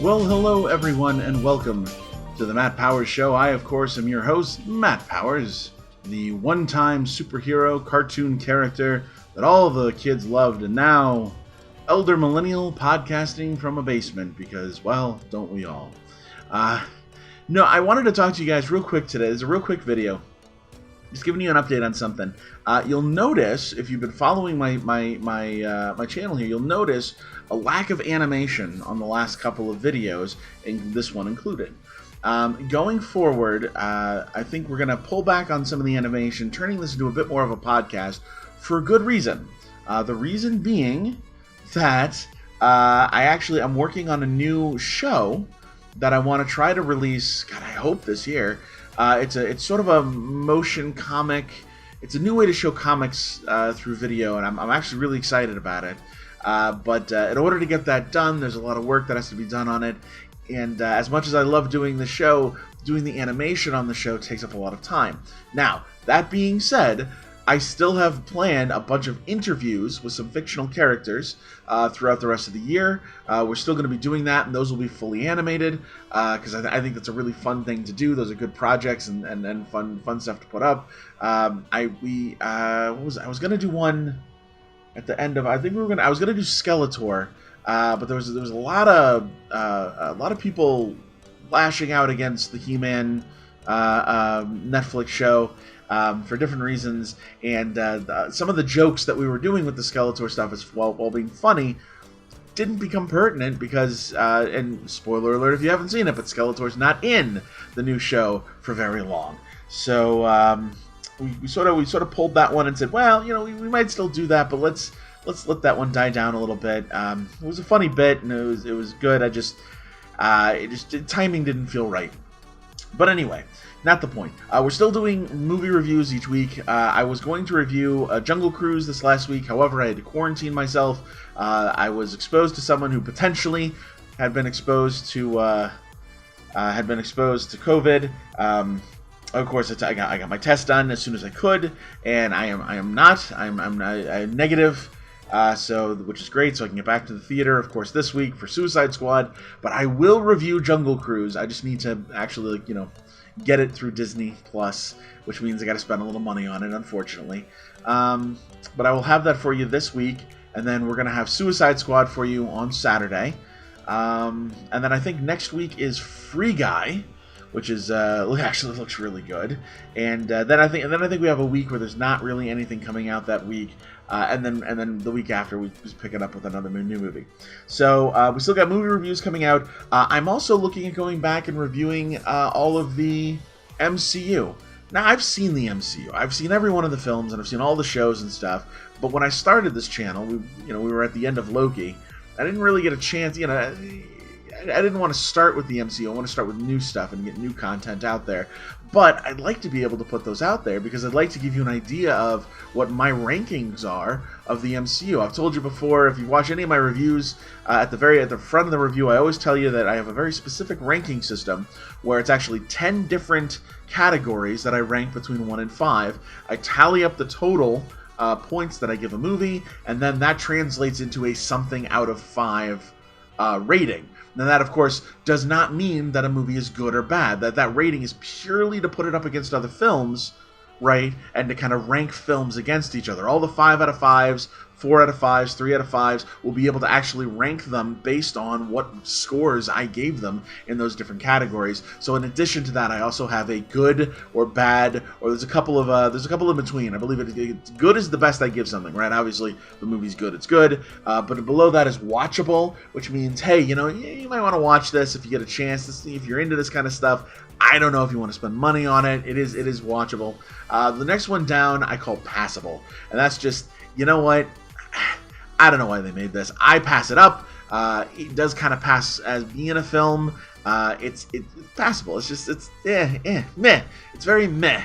Well, hello everyone, and welcome to the Matt Powers Show. I, of course, am your host, Matt Powers, the one-time superhero cartoon character that all the kids loved, and now elder millennial podcasting from a basement, because, well, don't we all? No, I wanted to talk to you guys real quick today. It's a real quick video. Just giving you an update on something. You'll notice, if you've been following my channel here, you'll notice a lack of animation on the last couple of videos, and this one included. Going forward, I think we're going to pull back on some of the animation, turning this into a bit more of a podcast for a good reason. The reason being that I'm working on a new show that I want to try to release, God, I hope this year. It's sort of a motion comic. It's a new way to show comics through video, and I'm actually really excited about it. But in order to get that done, there's a lot of work that has to be done on it. And as much as I love doing the show, doing the animation on the show takes up a lot of time. Now, that being said, I still have planned a bunch of interviews with some fictional characters throughout the rest of the year. We're still going to be doing that, and those will be fully animated because I think that's a really fun thing to do. Those are good projects and fun stuff to put up. I was going to do one at the end of. I was going to do Skeletor, but there was a lot of people lashing out against the He-Man Netflix show. For different reasons, and some of the jokes that we were doing with the Skeletor stuff, while being funny, didn't become pertinent because, and spoiler alert if you haven't seen it, but Skeletor's not in the new show for very long. So we sort of pulled that one and said, well, you know, we might still do that, but let's let that one die down a little bit. It was a funny bit, and it was good. Timing didn't feel right. But anyway, not the point. We're still doing movie reviews each week. I was going to review Jungle Cruise this last week. However, I had to quarantine myself. I was exposed to someone who potentially had been exposed to COVID. Of course, I got my test done as soon as I could, and I'm negative. Which is great, so I can get back to the theater, of course, this week for Suicide Squad. But I will review Jungle Cruise. I just need to actually, get it through Disney Plus, which means I got to spend a little money on it, unfortunately. But I will have that for you this week, and then we're gonna have Suicide Squad for you on Saturday. And then I think next week is Free Guy, which is actually looks really good. And then I think we have a week where there's not really anything coming out that week. And then the week after, we just pick it up with another new movie. So we still got movie reviews coming out. I'm also looking at going back and reviewing all of the MCU. Now, I've seen the MCU. I've seen every one of the films, and I've seen all the shows and stuff. But when I started this channel, we were at the end of Loki. I didn't really get a chance. I didn't want to start with the MCU. I want to start with new stuff and get new content out there. But I'd like to be able to put those out there because I'd like to give you an idea of what my rankings are of the MCU. I've told you before, if you watch any of my reviews, at the front of the review, I always tell you that I have a very specific ranking system where it's actually 10 different categories that I rank between 1 and 5. I tally up the total points that I give a movie, and then that translates into a something out of 5 rating. Now that, of course, does not mean that a movie is good or bad. That rating is purely to put it up against other films, right? And to kind of rank films against each other. All the 5 out of 5s, 4 out of 5s, 3 out of 5s will be able to actually rank them based on what scores I gave them in those different categories. So in addition to that, I also have a good or bad, or there's a couple in between. I believe it's good is the best I give something, right? Obviously, the movie's good, it's good. But below that is watchable, which means, hey, you might want to watch this if you get a chance to see if you're into this kind of stuff. I don't know if you want to spend money on it. It is watchable. The next one down I call passable, and that's just, you know what? I don't know why they made this. I pass it up. It does kind of pass as being a film. It's passable. It's meh. It's very meh,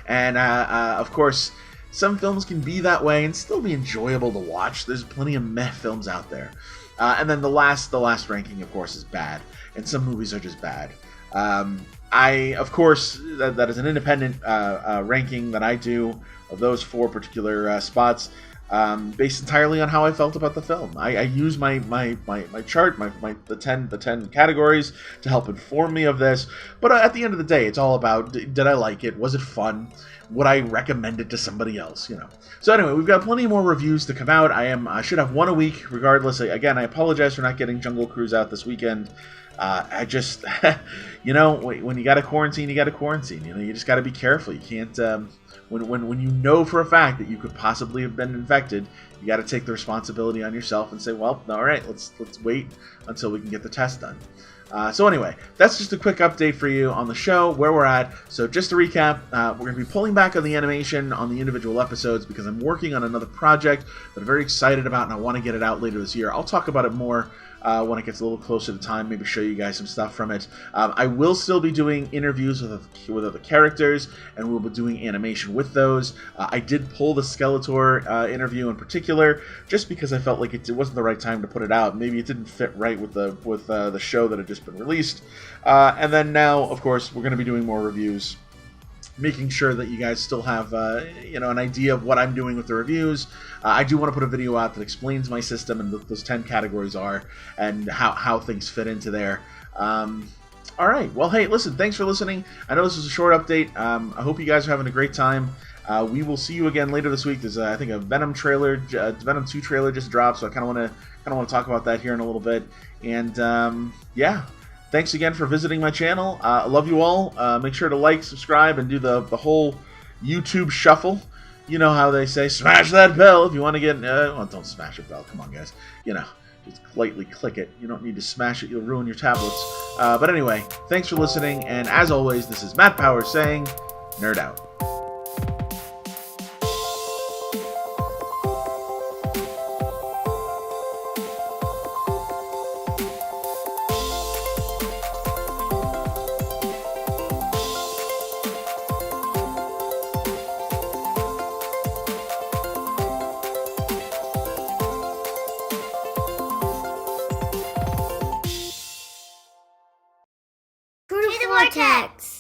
And of course, some films can be that way and still be enjoyable to watch. There's plenty of meh films out there. And then the last ranking, of course, is bad. And some movies are just bad. Of course, that is an independent ranking that I do of those 4 particular spots. based entirely on how I felt about the film. I use my chart, the 10 categories to help inform me of this. But at the end of the day, it's all about, did I like it? Was it fun? Would I recommend it to somebody else? So anyway, we've got plenty more reviews to come out. I should have one a week, regardless. Again, I apologize for not getting Jungle Cruise out this weekend. I just, when you got to quarantine, you got to quarantine. You just got to be careful. You can't. When you know for a fact that you could possibly have been infected, you got to take the responsibility on yourself and say, well, all right, let's wait until we can get the test done. So anyway, that's just a quick update for you on the show, where we're at. So just to recap, we're going to be pulling back on the animation on the individual episodes because I'm working on another project that I'm very excited about and I want to get it out later this year. I'll talk about it more when it gets a little closer to time, maybe show you guys some stuff from it. I will still be doing interviews with other characters, and we'll be doing animation with those. I did pull the Skeletor interview in particular, just because I felt like it wasn't the right time to put it out. Maybe it didn't fit right with the show that had just been released. And then now, of course, we're going to be doing more reviews, making sure that you guys still have an idea of what I'm doing with the reviews. I do want to put a video out that explains my system and what those 10 categories are and how things fit into there. All right. Well, hey, listen, thanks for listening. I know this was a short update. I hope you guys are having a great time. We will see you again later this week. There's, I think, a Venom trailer, Venom 2 trailer just dropped, so I kind of want to talk about that here in a little bit. And yeah. Thanks again for visiting my channel. I love you all. Make sure to like, subscribe, and do the whole YouTube shuffle. You know how they say, smash that bell if you want to get... well, don't smash a bell. Come on, guys. Just lightly click it. You don't need to smash it. You'll ruin your tablets. But anyway, thanks for listening. And as always, this is Matt Powers saying, nerd out. To the vortex!